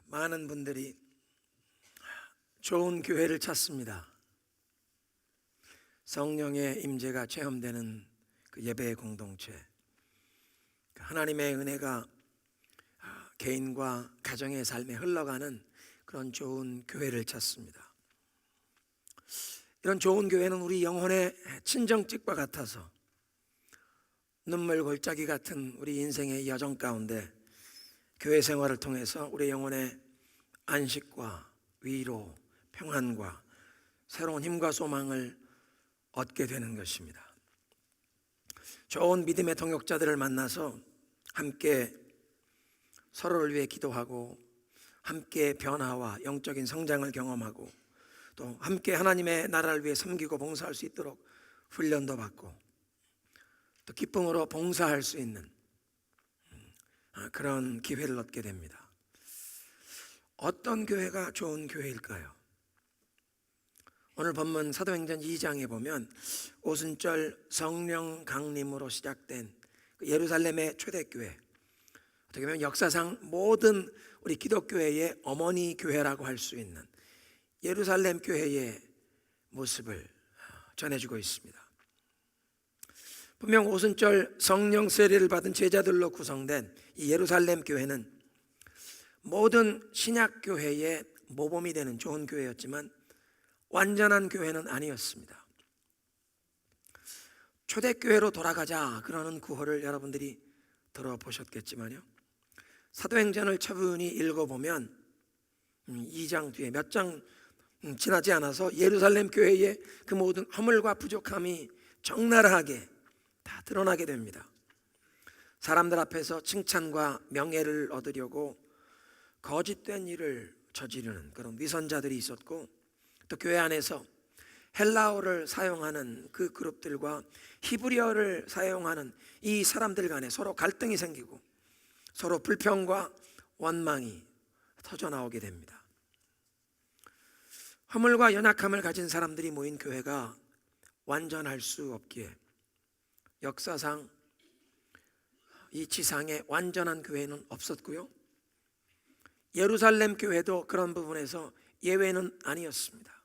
많은 분들이 좋은 교회를 찾습니다. 성령의 임재가 체험되는 그 예배의 공동체, 하나님의 은혜가 개인과 가정의 삶에 흘러가는 그런 좋은 교회를 찾습니다. 이런 좋은 교회는 우리 영혼의 친정집과 같아서 눈물 골짜기 같은 우리 인생의 여정 가운데 교회 생활을 통해서 우리 영혼의 안식과 위로, 평안과 새로운 힘과 소망을 얻게 되는 것입니다. 좋은 믿음의 동역자들을 만나서 함께 서로를 위해 기도하고 함께 변화와 영적인 성장을 경험하고 또 함께 하나님의 나라를 위해 섬기고 봉사할 수 있도록 훈련도 받고 또 기쁨으로 봉사할 수 있는 그런 기회를 얻게 됩니다. 어떤 교회가 좋은 교회일까요? 오늘 본문 사도행전 2장에 보면 오순절 성령 강림으로 시작된 예루살렘의 초대교회, 어떻게 보면 역사상 모든 우리 기독교회의 어머니 교회라고 할 수 있는 예루살렘 교회의 모습을 전해주고 있습니다. 분명 오순절 성령 세례를 받은 제자들로 구성된 이 예루살렘 교회는 모든 신약 교회의 모범이 되는 좋은 교회였지만 완전한 교회는 아니었습니다. 초대교회로 돌아가자 그러는 구호를 여러분들이 들어보셨겠지만요, 사도행전을 차분히 읽어보면 2장 뒤에 몇 장 지나지 않아서 예루살렘 교회의 그 모든 허물과 부족함이 적나라하게 다 드러나게 됩니다. 사람들 앞에서 칭찬과 명예를 얻으려고 거짓된 일을 저지르는 그런 위선자들이 있었고, 또 교회 안에서 헬라어를 사용하는 그 그룹들과 히브리어를 사용하는 이 사람들 간에 서로 갈등이 생기고 서로 불평과 원망이 터져나오게 됩니다. 허물과 연약함을 가진 사람들이 모인 교회가 완전할 수 없기에 역사상 이 지상에 완전한 교회는 없었고요, 예루살렘 교회도 그런 부분에서 예외는 아니었습니다.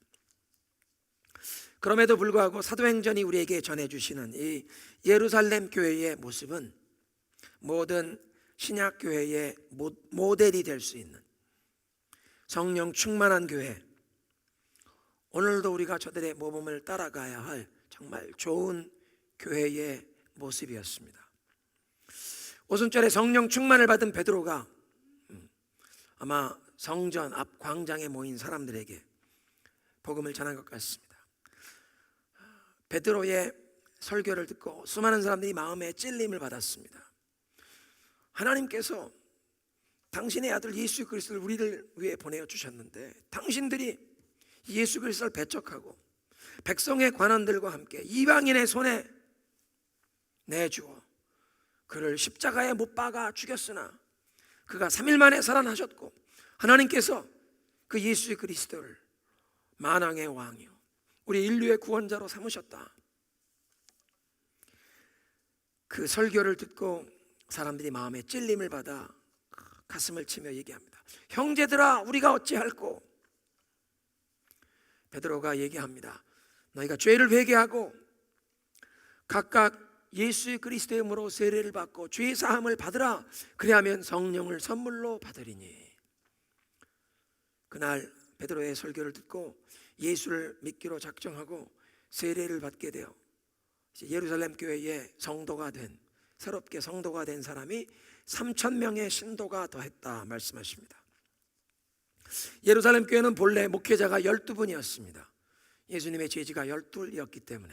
그럼에도 불구하고 사도행전이 우리에게 전해주시는 이 예루살렘 교회의 모습은 모든 신약 교회의 모델이 될 수 있는 성령 충만한 교회, 오늘도 우리가 저들의 모범을 따라가야 할 정말 좋은 교회의 모습이었습니다. 오순절에 성령 충만을 받은 베드로가 아마 성전 앞 광장에 모인 사람들에게 복음을 전한 것 같습니다. 베드로의 설교를 듣고 수많은 사람들이 마음에 찔림을 받았습니다. 하나님께서 당신의 아들 예수 그리스도를 우리를 위해 보내주셨는데 당신들이 예수 그리스도를 배척하고 백성의 관원들과 함께 이방인의 손에 내주어 그를 십자가에 못 박아 죽였으나 그가 3일 만에 살아나셨고 하나님께서 그 예수 그리스도를 만왕의 왕이요 우리 인류의 구원자로 삼으셨다. 그 설교를 듣고 사람들이 마음에 찔림을 받아 가슴을 치며 얘기합니다. 형제들아, 우리가 어찌할꼬? 베드로가 얘기합니다. 너희가 죄를 회개하고 각각 예수 그리스도의 이름으로 세례를 받고 죄 사함을 받으라. 그리하면 성령을 선물로 받으리니. 그날 베드로의 설교를 듣고 예수를 믿기로 작정하고 세례를 받게 되어 예루살렘 교회의 성도가 된, 새롭게 성도가 된 사람이 3,000명의 신도가 더했다 말씀하십니다. 예루살렘 교회는 본래 목회자가 12분이었습니다. 예수님의 제지가 12이었기 때문에.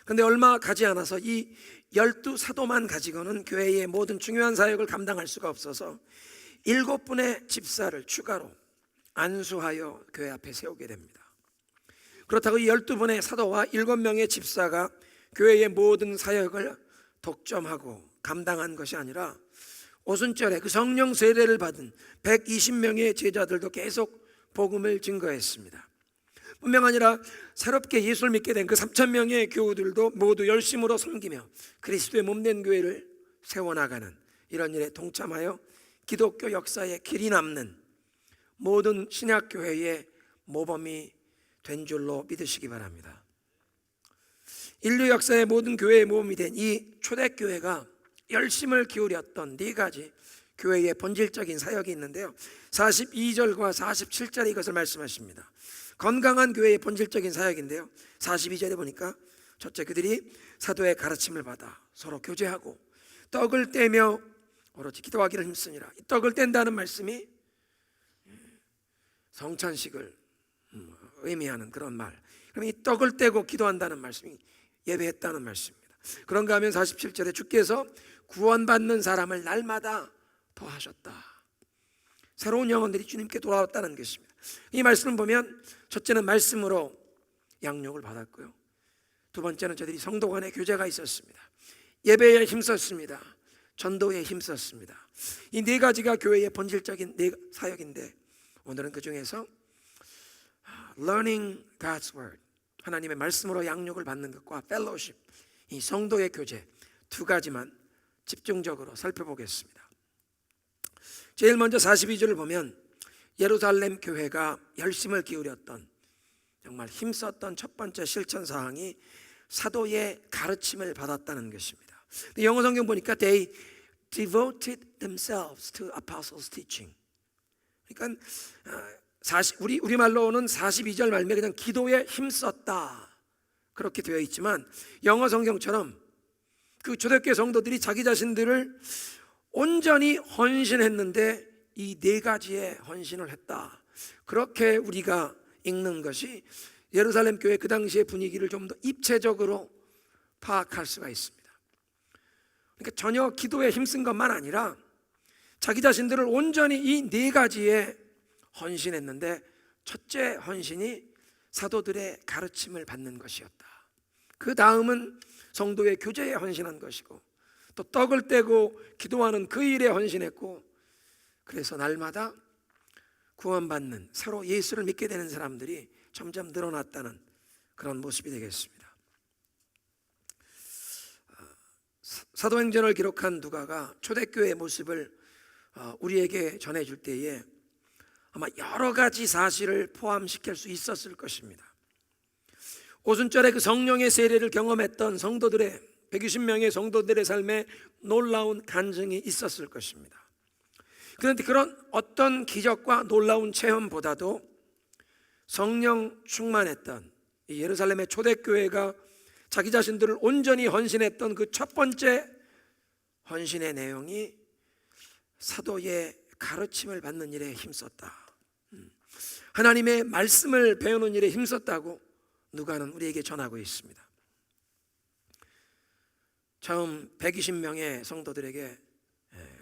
그런데 얼마 가지 않아서 이 12사도만 가지고는 교회의 모든 중요한 사역을 감당할 수가 없어서 7분의 집사를 추가로 안수하여 교회 앞에 세우게 됩니다. 그렇다고 이 12분의 사도와 7명의 집사가 교회의 모든 사역을 독점하고 감당한 것이 아니라 오순절에 그 성령 세례를 받은 120명의 제자들도 계속 복음을 증거했습니다. 뿐만 아니라 새롭게 예수를 믿게 된 그 3,000명의 교우들도 모두 열심으로 섬기며 그리스도의 몸된 교회를 세워나가는 이런 일에 동참하여 기독교 역사에 길이 남는 모든 신약교회의 모범이 된 줄로 믿으시기 바랍니다. 인류 역사의 모든 교회의 모범이 된 이 초대교회가 열심을 기울였던 네 가지 교회의 본질적인 사역이 있는데요, 42절과 47절에 이것을 말씀하십니다. 건강한 교회의 본질적인 사역인데요, 42절에 보니까 첫째, 그들이 사도의 가르침을 받아 서로 교제하고 떡을 떼며 오로지 기도하기를 힘쓰니라. 이 떡을 뗀다는 말씀이 성찬식을 의미하는 그런 말. 그럼 이 떡을 떼고 기도한다는 말씀이 예배했다는 말씀입니다. 그런가 하면 47절에 주께서 구원받는 사람을 날마다 더하셨다. 새로운 영혼들이 주님께 돌아왔다는 것입니다. 이 말씀을 보면 첫째는 말씀으로 양육을 받았고요, 두 번째는 저들이 성도 간의 교제가 있었습니다. 예배에 힘썼습니다. 전도에 힘썼습니다. 이 네 가지가 교회의 본질적인 사역인데, 오늘은 그 중에서 Learning God's Word, 하나님의 말씀으로 양육을 받는 것과 Fellowship, 이 성도의 교제, 두 가지만 집중적으로 살펴보겠습니다. 제일 먼저 42절을 보면 예루살렘 교회가 열심을 기울였던, 정말 힘썼던 첫 번째 실천 사항이 사도의 가르침을 받았다는 것입니다. 영어 성경 보니까 They devoted themselves to apostles' teaching. 그러니까 우리말로는 42절 말미에 그냥 기도에 힘썼다 그렇게 되어 있지만, 영어 성경처럼 그 초대교회 성도들이 자기 자신들을 온전히 헌신했는데 이 네 가지의 헌신을 했다, 그렇게 우리가 읽는 것이 예루살렘 교회 그 당시의 분위기를 좀 더 입체적으로 파악할 수가 있습니다. 그러니까 전혀 기도에 힘쓴 것만 아니라 자기 자신들을 온전히 이 네 가지에 헌신했는데, 첫째 헌신이 사도들의 가르침을 받는 것이었다. 그 다음은 성도의 교제에 헌신한 것이고, 또 떡을 떼고 기도하는 그 일에 헌신했고, 그래서 날마다 구원받는, 새로 예수를 믿게 되는 사람들이 점점 늘어났다는 그런 모습이 되겠습니다. 사도행전을 기록한 누가가 초대교회의 모습을 우리에게 전해줄 때에 아마 여러 가지 사실을 포함시킬 수 있었을 것입니다. 오순절에 그 성령의 세례를 경험했던 성도들의 120명의 성도들의 삶에 놀라운 간증이 있었을 것입니다. 그런데 그런 어떤 기적과 놀라운 체험보다도 성령 충만했던 이 예루살렘의 초대교회가 자기 자신들을 온전히 헌신했던 그 첫 번째 헌신의 내용이 사도의 가르침을 받는 일에 힘썼다, 하나님의 말씀을 배우는 일에 힘썼다고 누가는 우리에게 전하고 있습니다. 처음 120명의 성도들에게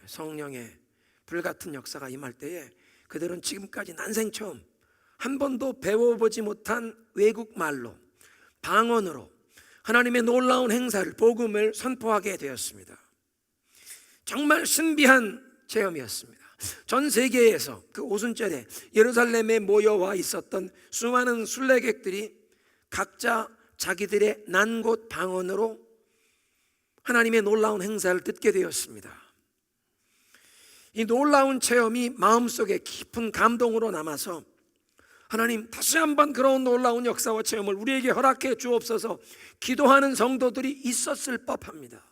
성령의 불같은 역사가 임할 때에 그들은 지금까지 난생 처음 한 번도 배워보지 못한 외국말로, 방언으로 하나님의 놀라운 행사를, 복음을 선포하게 되었습니다. 정말 신비한 체험이었습니다. 전 세계에서 그 오순절에 예루살렘에 모여와 있었던 수많은 순례객들이 각자 자기들의 난 곳 방언으로 하나님의 놀라운 행사를 듣게 되었습니다. 이 놀라운 체험이 마음속에 깊은 감동으로 남아서 하나님, 다시 한번 그런 놀라운 역사와 체험을 우리에게 허락해 주옵소서 기도하는 성도들이 있었을 법합니다.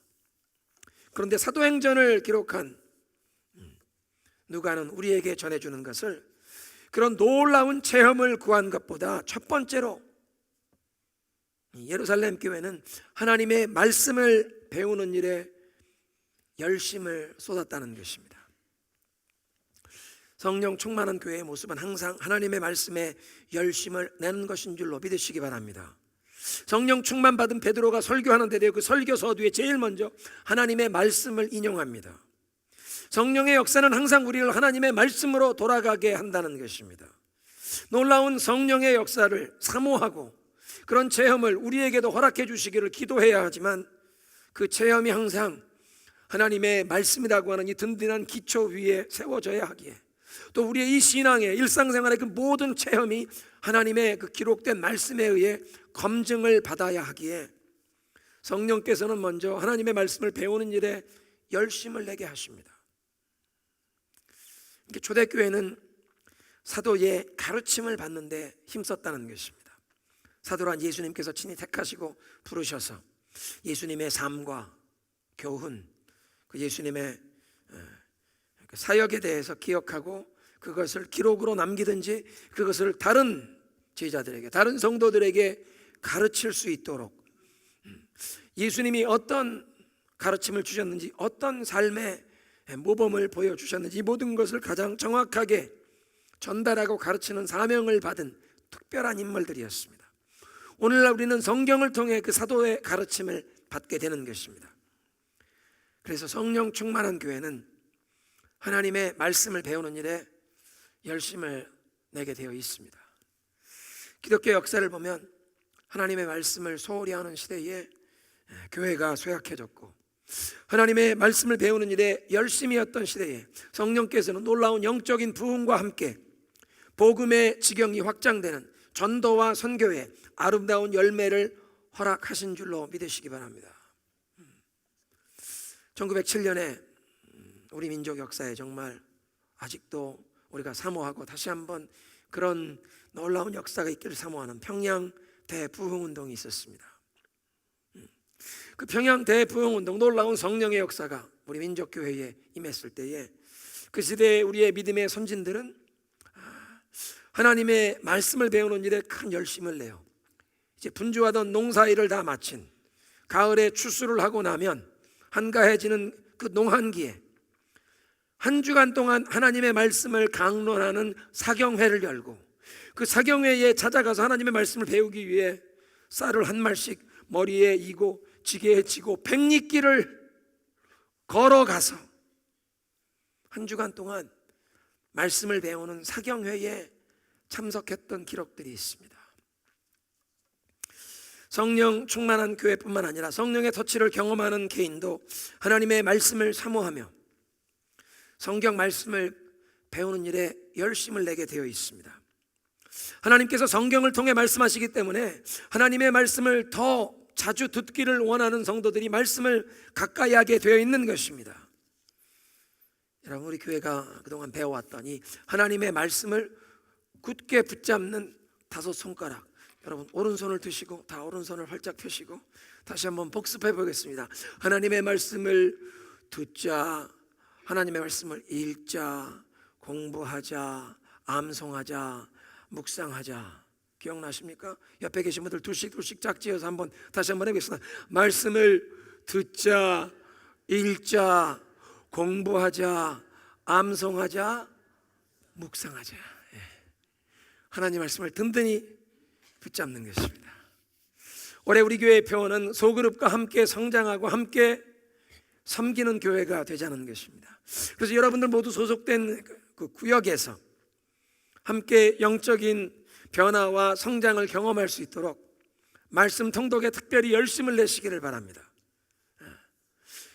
그런데 사도행전을 기록한 누가는 우리에게 전해주는 것을, 그런 놀라운 체험을 구한 것보다 첫 번째로 예루살렘 교회는 하나님의 말씀을 배우는 일에 열심을 쏟았다는 것입니다. 성령 충만한 교회의 모습은 항상 하나님의 말씀에 열심을 내는 것인 줄로 믿으시기 바랍니다. 성령 충만 받은 베드로가 설교하는데 그 설교 서두에 제일 먼저 하나님의 말씀을 인용합니다. 성령의 역사는 항상 우리를 하나님의 말씀으로 돌아가게 한다는 것입니다. 놀라운 성령의 역사를 사모하고 그런 체험을 우리에게도 허락해 주시기를 기도해야 하지만, 그 체험이 항상 하나님의 말씀이라고 하는 이 든든한 기초 위에 세워져야 하기에, 또 우리의 이 신앙의 일상생활의 그 모든 체험이 하나님의 그 기록된 말씀에 의해 검증을 받아야 하기에, 성령께서는 먼저 하나님의 말씀을 배우는 일에 열심을 내게 하십니다. 초대교회는 사도의 가르침을 받는데 힘썼다는 것입니다. 사도란 예수님께서 친히 택하시고 부르셔서 예수님의 삶과 교훈, 그 예수님의 사역에 대해서 기억하고 그것을 기록으로 남기든지 그것을 다른 제자들에게, 다른 성도들에게 가르칠 수 있도록 예수님이 어떤 가르침을 주셨는지, 어떤 삶의 모범을 보여주셨는지 이 모든 것을 가장 정확하게 전달하고 가르치는 사명을 받은 특별한 인물들이었습니다. 오늘날 우리는 성경을 통해 그 사도의 가르침을 받게 되는 것입니다. 그래서 성령 충만한 교회는 하나님의 말씀을 배우는 일에 열심을 내게 되어 있습니다. 기독교 역사를 보면 하나님의 말씀을 소홀히 하는 시대에 교회가 쇠약해졌고, 하나님의 말씀을 배우는 일에 열심히 했던 시대에 성령께서는 놀라운 영적인 부흥과 함께 복음의 지경이 확장되는 전도와 선교의 아름다운 열매를 허락하신 줄로 믿으시기 바랍니다. 1907년에 우리 민족 역사에 정말 아직도 우리가 사모하고 다시 한번 그런 놀라운 역사가 있기를 사모하는 평양 대부흥운동이 있었습니다. 그 평양 대부흥운동, 놀라운 성령의 역사가 우리 민족교회에 임했을 때에 그 시대에 우리의 믿음의 선진들은 하나님의 말씀을 배우는 일에 큰 열심을 내요. 이제 분주하던 농사일을 다 마친 가을에 추수를 하고 나면 한가해지는 그 농한기에 한 주간 동안 하나님의 말씀을 강론하는 사경회를 열고, 그 사경회에 찾아가서 하나님의 말씀을 배우기 위해 쌀을 한 말씩 머리에 이고 지게에 지고 백리길을 걸어가서 한 주간 동안 말씀을 배우는 사경회에 참석했던 기록들이 있습니다. 성령 충만한 교회뿐만 아니라 성령의 터치를 경험하는 개인도 하나님의 말씀을 사모하며 성경 말씀을 배우는 일에 열심을 내게 되어 있습니다. 하나님께서 성경을 통해 말씀하시기 때문에 하나님의 말씀을 더 자주 듣기를 원하는 성도들이 말씀을 가까이 하게 되어 있는 것입니다. 여러분, 우리 교회가 그동안 배워왔던 이 하나님의 말씀을 굳게 붙잡는 5 손가락, 여러분 오른손을 드시고 다 오른손을 활짝 펴시고 다시 한번 복습해 보겠습니다. 하나님의 말씀을 듣자, 하나님의 말씀을 읽자, 공부하자, 암송하자, 묵상하자. 기억나십니까? 옆에 계신 분들 둘씩 짝지어서 한번 다시 한번 해보겠습니다. 말씀을 듣자, 읽자, 공부하자, 암송하자, 묵상하자. 하나님 말씀을 든든히 붙잡는 것입니다. 올해 우리 교회의 표어는 소그룹과 함께 성장하고 함께 섬기는 교회가 되자는 것입니다. 그래서 여러분들 모두 소속된 그 구역에서 함께 영적인 변화와 성장을 경험할 수 있도록 말씀 통독에 특별히 열심을 내시기를 바랍니다.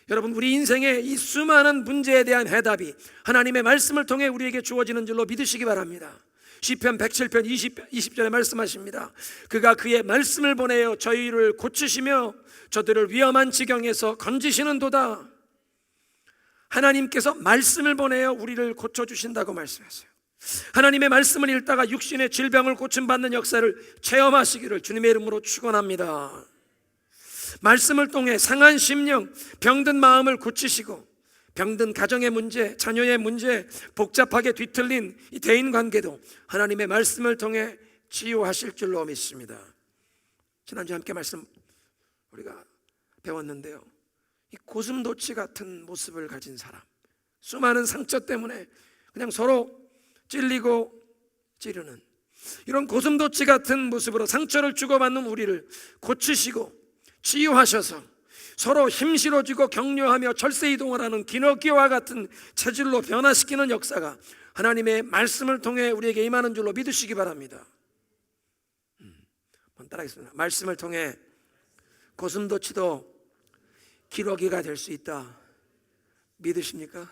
여러분, 우리 인생의 이 수많은 문제에 대한 해답이 하나님의 말씀을 통해 우리에게 주어지는 줄로 믿으시기 바랍니다. 시편 107편 20절에 말씀하십니다. 그가 그의 말씀을 보내어 저희를 고치시며 저들을 위험한 지경에서 건지시는도다. 하나님께서 말씀을 보내어 우리를 고쳐주신다고 말씀하세요. 하나님의 말씀을 읽다가 육신의 질병을 고침받는 역사를 체험하시기를 주님의 이름으로 축원합니다. 말씀을 통해 상한 심령, 병든 마음을 고치시고 병든 가정의 문제, 자녀의 문제, 복잡하게 뒤틀린 이 대인관계도 하나님의 말씀을 통해 치유하실 줄로 믿습니다. 지난주에 함께 말씀 우리가 배웠는데요, 이 고슴도치 같은 모습을 가진 사람, 수많은 상처 때문에 그냥 서로 찔리고 찌르는 이런 고슴도치 같은 모습으로 상처를 주고받는 우리를 고치시고 치유하셔서 서로 힘 실어주고 격려하며 철새이동을 하는 기너기와 같은 체질로 변화시키는 역사가 하나님의 말씀을 통해 우리에게 임하는 줄로 믿으시기 바랍니다. 한번 따라하겠습니다. 말씀을 통해 고슴도치도 기러기가 될 수 있다. 믿으십니까?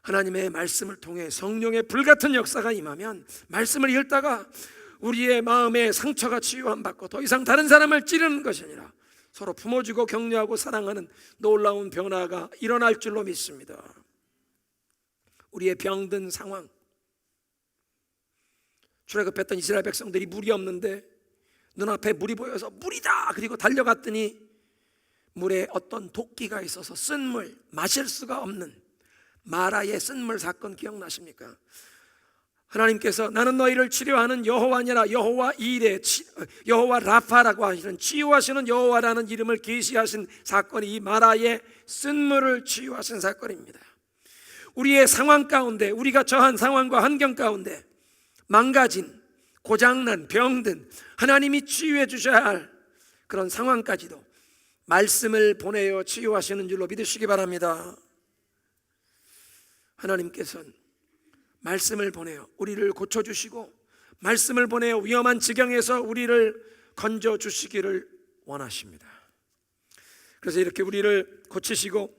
하나님의 말씀을 통해 성령의 불같은 역사가 임하면 말씀을 읽다가 우리의 마음의 상처가 치유함 받고 더 이상 다른 사람을 찌르는 것이 아니라 서로 품어주고 격려하고 사랑하는 놀라운 변화가 일어날 줄로 믿습니다. 우리의 병든 상황, 출애굽했던 이스라엘 백성들이 물이 없는데 눈앞에 물이 보여서 물이다 그리고 달려갔더니 물에 어떤 도끼가 있어서 쓴 물, 마실 수가 없는 마라의 쓴물 사건 기억나십니까? 하나님께서 나는 너희를 치료하는 여호와니라, 여호와 이레, 여호와 라파라고 하시는 치유하시는 여호와라는 이름을 계시하신 사건이 이 마라의 쓴물을 치유하신 사건입니다. 우리의 상황 가운데, 우리가 처한 상황과 환경 가운데 망가진, 고장난, 병든 하나님이 치유해 주셔야 할 그런 상황까지도 말씀을 보내어 치유하시는 줄로 믿으시기 바랍니다. 하나님께서는 말씀을 보내어 우리를 고쳐주시고 말씀을 보내어 위험한 지경에서 우리를 건져주시기를 원하십니다. 그래서 이렇게 우리를 고치시고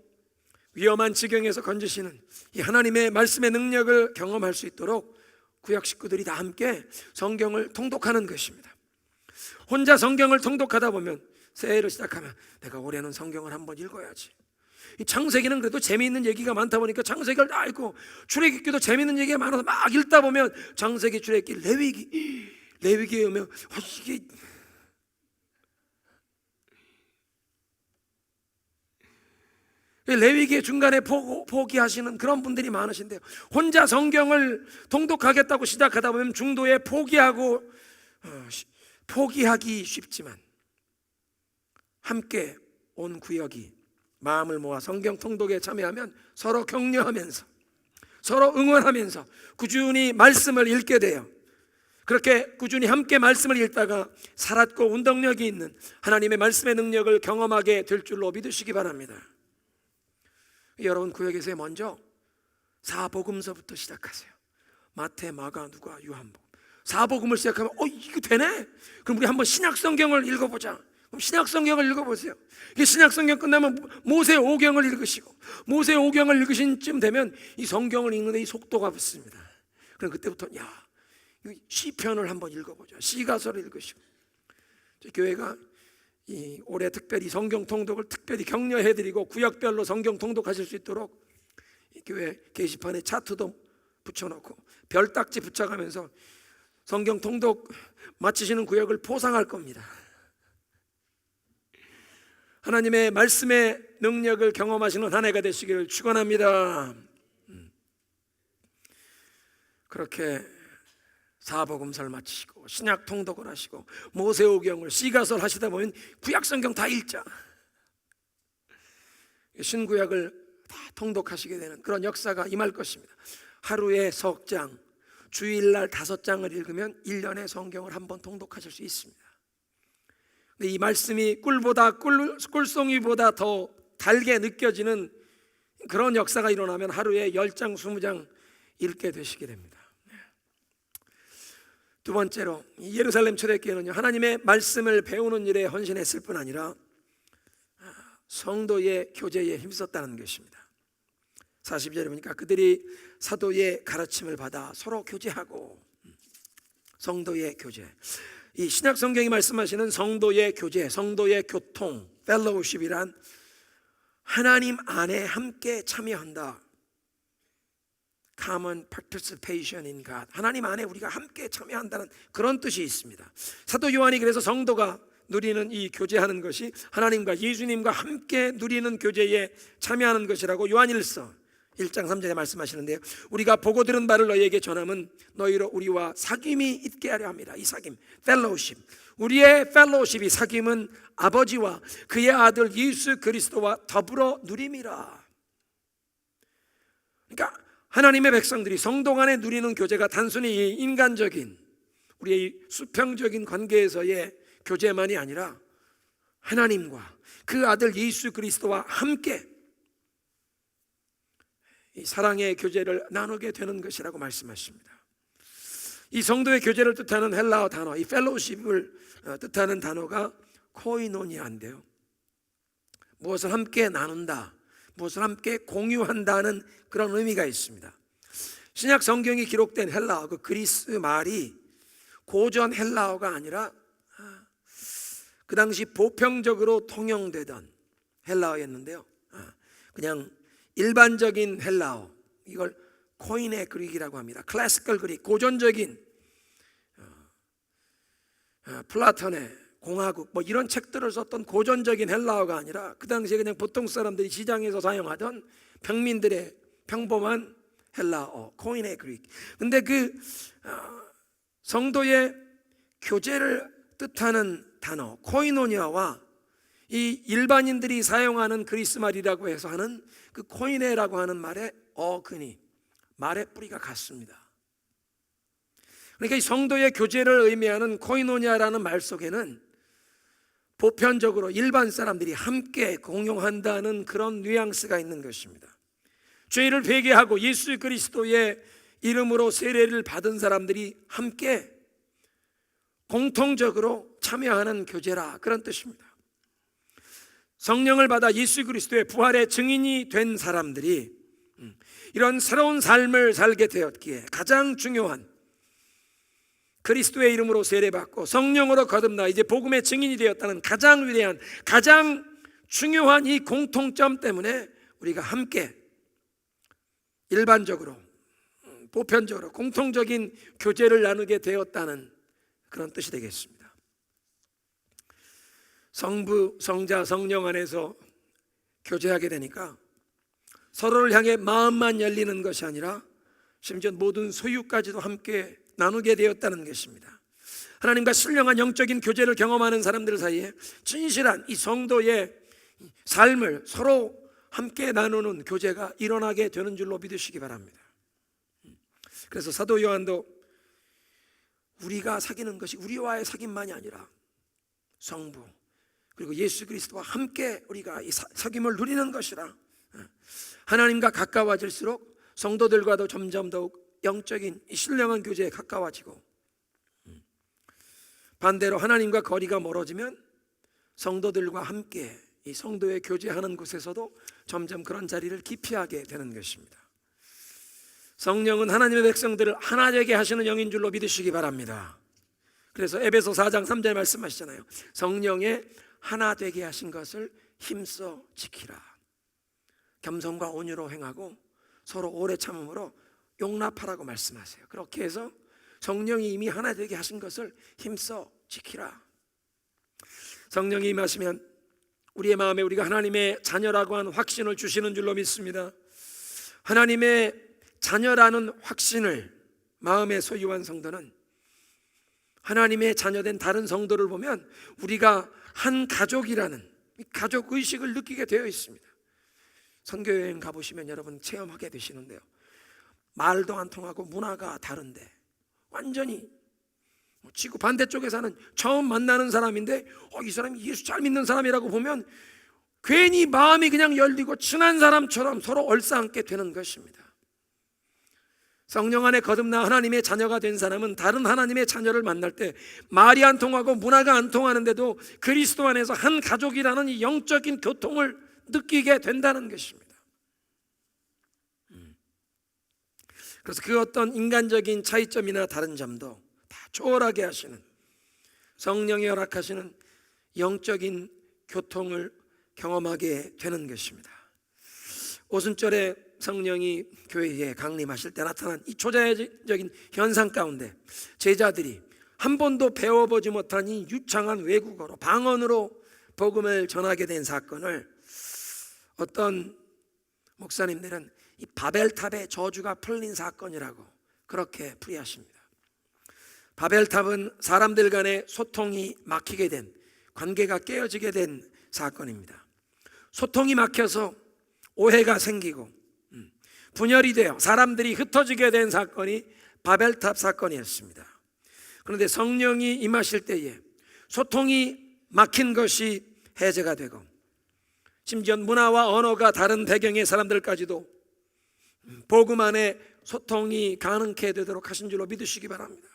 위험한 지경에서 건지시는 이 하나님의 말씀의 능력을 경험할 수 있도록 구약 식구들이 다 함께 성경을 통독하는 것입니다. 혼자 성경을 통독하다 보면 새해를 시작하면 내가 올해는 성경을 한번 읽어야지. 이 창세기는 그래도 재미있는 얘기가 많다 보니까 창세기를 다 읽고, 출애굽기도 재미있는 얘기가 많아서 막 읽다 보면 창세기, 출애굽기, 레위기에 오면 이게 레위기의 중간에 포기하시는 그런 분들이 많으신데요, 혼자 성경을 통독하겠다고 시작하다 보면 중도에 포기하기 쉽지만 함께 온 구역이 마음을 모아 성경 통독에 참여하면 서로 격려하면서 서로 응원하면서 꾸준히 말씀을 읽게 돼요. 그렇게 꾸준히 함께 말씀을 읽다가 살았고 운동력이 있는 하나님의 말씀의 능력을 경험하게 될 줄로 믿으시기 바랍니다. 여러분 구역에서 먼저 사복음서부터 시작하세요. 마태, 마가, 누가, 요한복음. 사복음을 시작하면 이거 되네? 그럼 우리 한번 신약성경을 읽어보자. 그럼 신약성경을 읽어보세요. 이게 신약성경 끝나면 모세오경을 읽으시고, 모세오경을 읽으신 쯤 되면 이 성경을 읽는데 이 속도가 붙습니다. 그럼 그때부터 시편을 한번 읽어보자. 시가서를 읽으시고. 교회가 올해 특별히 성경 통독을 특별히 격려해드리고 구역별로 성경 통독하실 수 있도록 교회 게시판에 차트도 붙여놓고 별딱지 붙여가면서 성경 통독 마치시는 구역을 포상할 겁니다. 하나님의 말씀의 능력을 경험하시는 한 해가 되시기를 축원합니다. 그렇게 사복음서를 마치시고 신약 통독을 하시고 모세오경을, 시가서를 하시다 보면 구약성경 다 읽자. 신구약을 다 통독하시게 되는 그런 역사가 임할 것입니다. 하루에 석 장, 주일날 5장을 읽으면 1년의 성경을 한번 통독하실 수 있습니다. 이 말씀이 꿀송이보다 더 달게 느껴지는 그런 역사가 일어나면 하루에 10장, 20장 읽게 되시게 됩니다. 두 번째로 예루살렘 초대교회는요, 하나님의 말씀을 배우는 일에 헌신했을 뿐 아니라 성도의 교제에 힘썼다는 것입니다. 42절에 보니까 그들이 사도의 가르침을 받아 서로 교제하고, 성도의 교제. 이 신약 성경이 말씀하시는 성도의 교제, 성도의 교통, 펠로우십이란 하나님 안에 함께 참여한다. Common participation in God. 하나님 안에 우리가 함께 참여한다는 그런 뜻이 있습니다. 사도 요한이 그래서 성도가 누리는 이 교제하는 것이 하나님과 예수님과 함께 누리는 교제에 참여하는 것이라고 요한일서 1장 3절에 말씀하시는데요, 우리가 보고 들은 바를 너희에게 전함은 너희로 우리와 사귐이 있게 하려 합니다. 이 사귐, 펠로우십. 우리의 펠로우십이, 사귐은 아버지와 그의 아들 예수 그리스도와 더불어 누림이라. 그러니까 하나님의 백성들이 성도 간에 누리는 교제가 단순히 인간적인 우리의 수평적인 관계에서의 교제만이 아니라 하나님과 그 아들 예수 그리스도와 함께 이 사랑의 교제를 나누게 되는 것이라고 말씀하십니다. 이 성도의 교제를 뜻하는 헬라어 단어, 이 펠로우십을 뜻하는 단어가 코이노니아인데요, 무엇을 함께 나눈다, 무엇을 함께 공유한다는 그런 의미가 있습니다. 신약 성경이 기록된 헬라어, 그 그리스 말이 고전 헬라어가 아니라 그 당시 보편적으로 통용되던 헬라어였는데요, 그냥 일반적인 헬라어, 이걸 코인의 그릭이라고 합니다. 클래시컬 그릭, 고전적인 플라톤의 공화국 뭐 이런 책들을 썼던 고전적인 헬라어가 아니라 그 당시에 그냥 보통 사람들이 시장에서 사용하던 평민들의 평범한 헬라어, 코인의 그릭. 근데 그 성도의 교제를 뜻하는 단어 코이노니아와 이 일반인들이 사용하는 그리스 말이라고 해서 하는 그 코이네라고 하는 말의 어근이, 말의 뿌리가 같습니다. 그러니까 이 성도의 교제를 의미하는 코이노니아라는 말 속에는 보편적으로 일반 사람들이 함께 공용한다는 그런 뉘앙스가 있는 것입니다. 죄를 회개하고 예수 그리스도의 이름으로 세례를 받은 사람들이 함께 공통적으로 참여하는 교제라, 그런 뜻입니다. 성령을 받아 예수 그리스도의 부활의 증인이 된 사람들이 이런 새로운 삶을 살게 되었기에 가장 중요한 그리스도의 이름으로 세례받고 성령으로 거듭나 이제 복음의 증인이 되었다는 가장 위대한, 가장 중요한 이 공통점 때문에 우리가 함께 일반적으로, 보편적으로 공통적인 교제를 나누게 되었다는 그런 뜻이 되겠습니다. 성부, 성자, 성령 안에서 교제하게 되니까 서로를 향해 마음만 열리는 것이 아니라 심지어 모든 소유까지도 함께 나누게 되었다는 것입니다. 하나님과 신령한 영적인 교제를 경험하는 사람들 사이에 진실한 이 성도의 삶을 서로 함께 나누는 교제가 일어나게 되는 줄로 믿으시기 바랍니다. 그래서 사도 요한도 우리가 사귀는 것이 우리와의 사귐만이 아니라 성부 그리고 예수 그리스도와 함께 우리가 이 사귐을 누리는 것이라, 하나님과 가까워질수록 성도들과도 점점 더욱 영적인 신령한 교제에 가까워지고, 반대로 하나님과 거리가 멀어지면 성도들과 함께 이 성도의 교제하는 곳에서도 점점 그런 자리를 기피하게 되는 것입니다. 성령은 하나님의 백성들을 하나 되게 하시는 영인 줄로 믿으시기 바랍니다. 그래서 에베소 4장 3절 말씀하시잖아요. 성령의 하나 되게 하신 것을 힘써 지키라. 겸손과 온유로 행하고 서로 오래 참음으로 용납하라고 말씀하세요. 그렇게 해서 성령이 이미 하나 되게 하신 것을 힘써 지키라. 성령이 임하시면 우리의 마음에 우리가 하나님의 자녀라고 하는 확신을 주시는 줄로 믿습니다. 하나님의 자녀라는 확신을 마음에 소유한 성도는 하나님의 자녀된 다른 성도를 보면 우리가 한 가족이라는 가족 의식을 느끼게 되어 있습니다. 선교여행 가보시면 여러분 체험하게 되시는데요, 말도 안 통하고 문화가 다른데 완전히 지구 반대쪽에 사는 처음 만나는 사람인데 이 사람이 예수 잘 믿는 사람이라고 보면 괜히 마음이 그냥 열리고 친한 사람처럼 서로 얼싸안게 되는 것입니다. 성령 안에 거듭나 하나님의 자녀가 된 사람은 다른 하나님의 자녀를 만날 때 말이 안 통하고 문화가 안 통하는데도 그리스도 안에서 한 가족이라는 이 영적인 교통을 느끼게 된다는 것입니다. 그래서 그 어떤 인간적인 차이점이나 다른 점도 다 초월하게 하시는 성령이 허락하시는 영적인 교통을 경험하게 되는 것입니다. 오순절에 성령이 교회에 강림하실 때 나타난 이 초자연적인 현상 가운데 제자들이 한 번도 배워보지 못한 이 유창한 외국어로 방언으로 복음을 전하게 된 사건을 어떤 목사님들은 이 바벨탑의 저주가 풀린 사건이라고 그렇게 풀이하십니다. 바벨탑은 사람들 간의 소통이 막히게 된, 관계가 깨어지게 된 사건입니다. 소통이 막혀서 오해가 생기고 분열이 되어 사람들이 흩어지게 된 사건이 바벨탑 사건이었습니다. 그런데 성령이 임하실 때에 소통이 막힌 것이 해제가 되고 심지어 문화와 언어가 다른 배경의 사람들까지도 복음 안에 소통이 가능케 되도록 하신 줄로 믿으시기 바랍니다.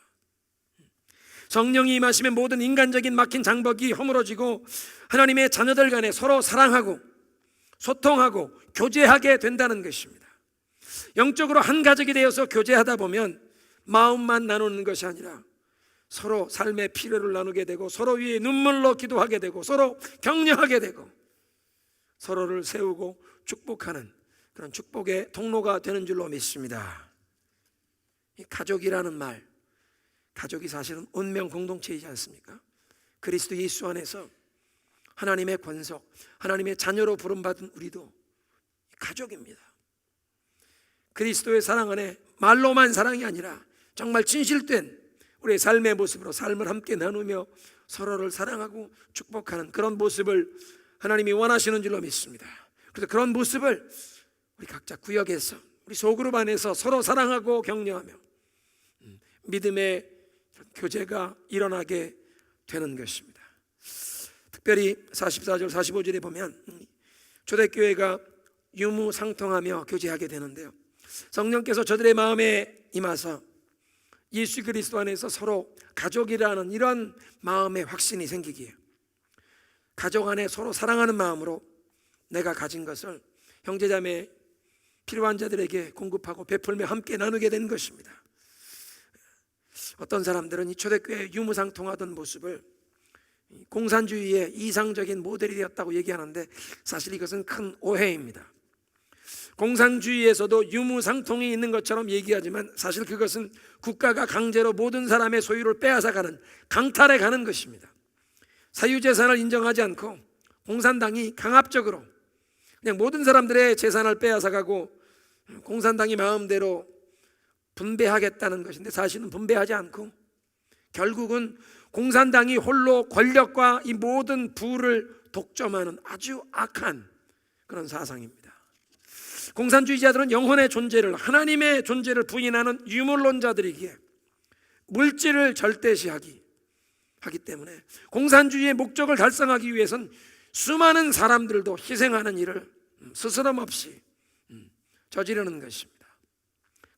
성령이 임하시면 모든 인간적인 막힌 장벽이 허물어지고 하나님의 자녀들 간에 서로 사랑하고 소통하고 교제하게 된다는 것입니다. 영적으로 한 가족이 되어서 교제하다 보면 마음만 나누는 것이 아니라 서로 삶의 필요를 나누게 되고 서로 위에 눈물로 기도하게 되고 서로 격려하게 되고 서로를 세우고 축복하는 그런 축복의 통로가 되는 줄로 믿습니다. 이 가족이라는 말, 가족이 사실은 운명 공동체이지 않습니까? 그리스도 예수 안에서 하나님의 권속, 하나님의 자녀로 부름받은 우리도 가족입니다. 그리스도의 사랑 안에 말로만 사랑이 아니라 정말 진실된 우리의 삶의 모습으로 삶을 함께 나누며 서로를 사랑하고 축복하는 그런 모습을 하나님이 원하시는 줄로 믿습니다. 그래서 그런 모습을 우리 각자 구역에서, 우리 소그룹 안에서 서로 사랑하고 격려하며 믿음의 교제가 일어나게 되는 것입니다. 특별히 44절 45절에 보면 초대교회가 유무상통하며 교제하게 되는데요, 성령께서 저들의 마음에 임하서 예수 그리스도 안에서 서로 가족이라는 이런 마음의 확신이 생기기에 가족 안에 서로 사랑하는 마음으로 내가 가진 것을 형제자매 필요한 자들에게 공급하고 베풀며 함께 나누게 된 것입니다. 어떤 사람들은 이 초대교회 유무상통하던 모습을 공산주의의 이상적인 모델이 되었다고 얘기하는데 사실 이것은 큰 오해입니다. 공산주의에서도 유무상통이 있는 것처럼 얘기하지만 사실 그것은 국가가 강제로 모든 사람의 소유를 빼앗아가는 강탈해 가는 것입니다. 사유재산을 인정하지 않고 공산당이 강압적으로 그냥 모든 사람들의 재산을 빼앗아가고 공산당이 마음대로 분배하겠다는 것인데 사실은 분배하지 않고 결국은 공산당이 홀로 권력과 이 모든 부를 독점하는 아주 악한 그런 사상입니다. 공산주의자들은 영혼의 존재를, 하나님의 존재를 부인하는 유물론자들이기에 물질을 절대시하기 때문에 공산주의의 목적을 달성하기 위해선 수많은 사람들도 희생하는 일을 스스럼 없이 저지르는 것입니다.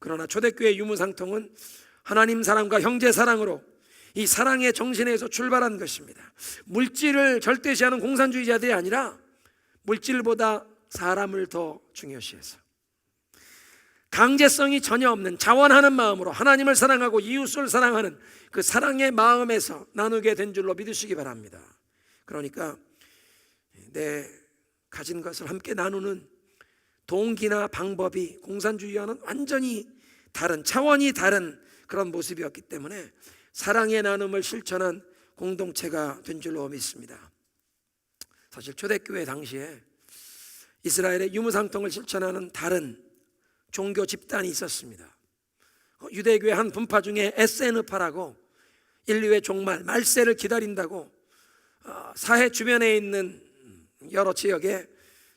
그러나 초대교회 유무상통은 하나님 사랑과 형제 사랑으로 이 사랑의 정신에서 출발한 것입니다. 물질을 절대시하는 공산주의자들이 아니라 물질보다 사람을 더 중요시해서 강제성이 전혀 없는 자원하는 마음으로 하나님을 사랑하고 이웃을 사랑하는 그 사랑의 마음에서 나누게 된 줄로 믿으시기 바랍니다. 그러니까 내 가진 것을 함께 나누는 동기나 방법이 공산주의와는 완전히 다른, 차원이 다른 그런 모습이었기 때문에 사랑의 나눔을 실천한 공동체가 된 줄로 믿습니다. 사실 초대교회 당시에 이스라엘의 유무상통을 실천하는 다른 종교 집단이 있었습니다. 유대교의 한 분파 중에 SN파라고 인류의 종말, 말세를 기다린다고 사해 주변에 있는 여러 지역에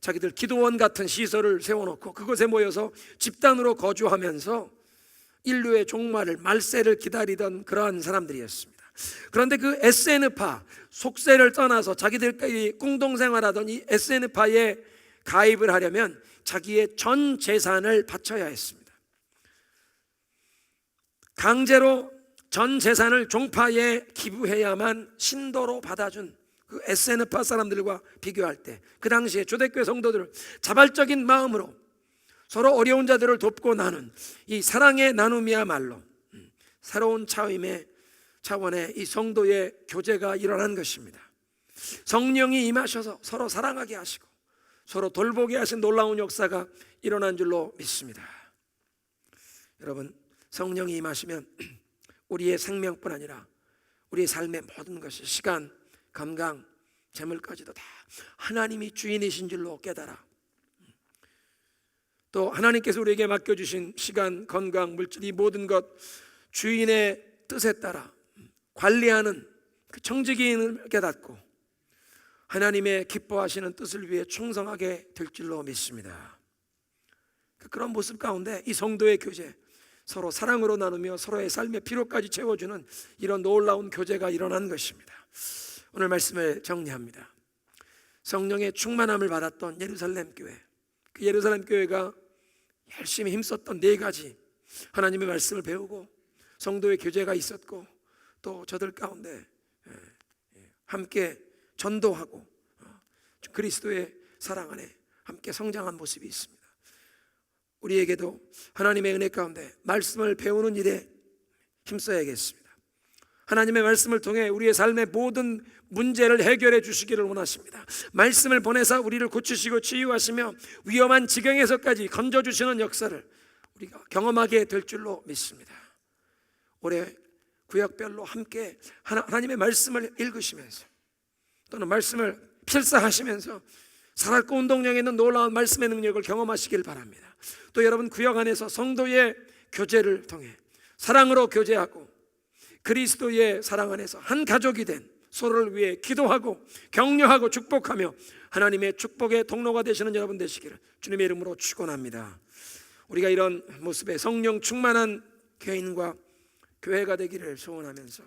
자기들 기도원 같은 시설을 세워놓고 그곳에 모여서 집단으로 거주하면서 인류의 종말을, 말세를 기다리던 그러한 사람들이었습니다. 그런데 그 SN파, 속세를 떠나서 자기들끼리 공동생활하던 이 SN파에 가입을 하려면 자기의 전 재산을 바쳐야 했습니다. 강제로 전 재산을 종파에 기부해야만 신도로 받아준 그 SN파 사람들과 비교할 때 그 당시에 초대교회 성도들을 자발적인 마음으로 서로 어려운 자들을 돕고 나눈 이 사랑의 나눔이야말로 새로운 차원의 이 성도의 교제가 일어난 것입니다. 성령이 임하셔서 서로 사랑하게 하시고 서로 돌보게 하신 놀라운 역사가 일어난 줄로 믿습니다. 여러분, 성령이 임하시면 우리의 생명뿐 아니라 우리의 삶의 모든 것이 시간, 건강, 재물까지도 다 하나님이 주인이신 줄로 깨달아 또 하나님께서 우리에게 맡겨주신 시간, 건강, 물질 이 모든 것 주인의 뜻에 따라 관리하는 그 청지기인을 깨닫고 하나님의 기뻐하시는 뜻을 위해 충성하게 될 줄로 믿습니다. 그런 모습 가운데 이 성도의 교제, 서로 사랑으로 나누며 서로의 삶의 필요까지 채워주는 이런 놀라운 교제가 일어난 것입니다. 오늘 말씀을 정리합니다. 성령의 충만함을 받았던 예루살렘 교회, 그 예루살렘 교회가 열심히 힘썼던 네 가지 하나님의 말씀을 배우고 성도의 교제가 있었고 또 저들 가운데 함께 전도하고 그리스도의 사랑 안에 함께 성장한 모습이 있습니다. 우리에게도 하나님의 은혜 가운데 말씀을 배우는 일에 힘써야겠습니다. 하나님의 말씀을 통해 우리의 삶의 모든 문제를 해결해 주시기를 원하십니다. 말씀을 보내사 우리를 고치시고 치유하시며 위험한 지경에서까지 건져주시는 역사를 우리가 경험하게 될 줄로 믿습니다. 올해 구역별로 함께 하나님의 말씀을 읽으시면서 또는 말씀을 필사하시면서 살았고 운동량에 있는 놀라운 말씀의 능력을 경험하시길 바랍니다. 또 여러분 구역 안에서 성도의 교제를 통해 사랑으로 교제하고 그리스도의 사랑 안에서 한 가족이 된 서로를 위해 기도하고 격려하고 축복하며 하나님의 축복의 통로가 되시는 여러분 되시기를 주님의 이름으로 축원합니다. 우리가 이런 모습의 성령 충만한 교인과 교회가 되기를 소원하면서